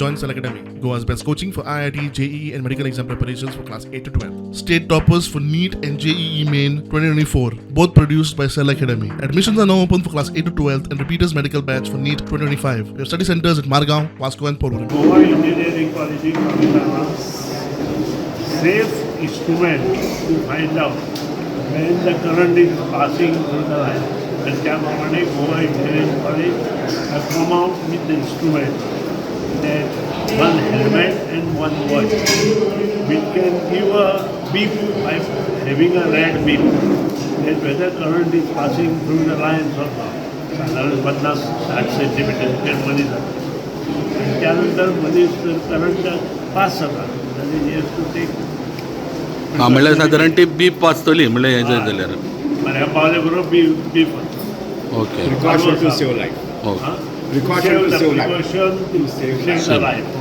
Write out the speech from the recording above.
Join Cell Academy, Goa's best coaching for IIT, JEE, and medical exam preparations for class 8 to 12. State toppers for NEET and JEE Main 2024, both produced by Cell Academy. Admissions are now open for class 8 to 12 and repeaters medical batch for NEET 2025. We have study centers at Margao, Vasco, and Porvorim. Goa Engineering College in Pavitana, safe instrument to find out when the current is passing through the line. And त्याप्रमाणे Goa Engineering College have come out with the instrument that one helmet and one watch, which can give a beep by having a red beep that whether current is passing through the lines or not. साधारण 50-60 centimetre money जातं. त्यानंतर मनीस जर current pass जाता जाल्यार he has to take म्हणल्यार सादारण ती बीप वाचतली म्हणल्यार हें जाय जाल्यार म्हळ्यार पावले बरोबर beep okay Precaution to save life. Okay Precaution to save life. Precaution to save the life.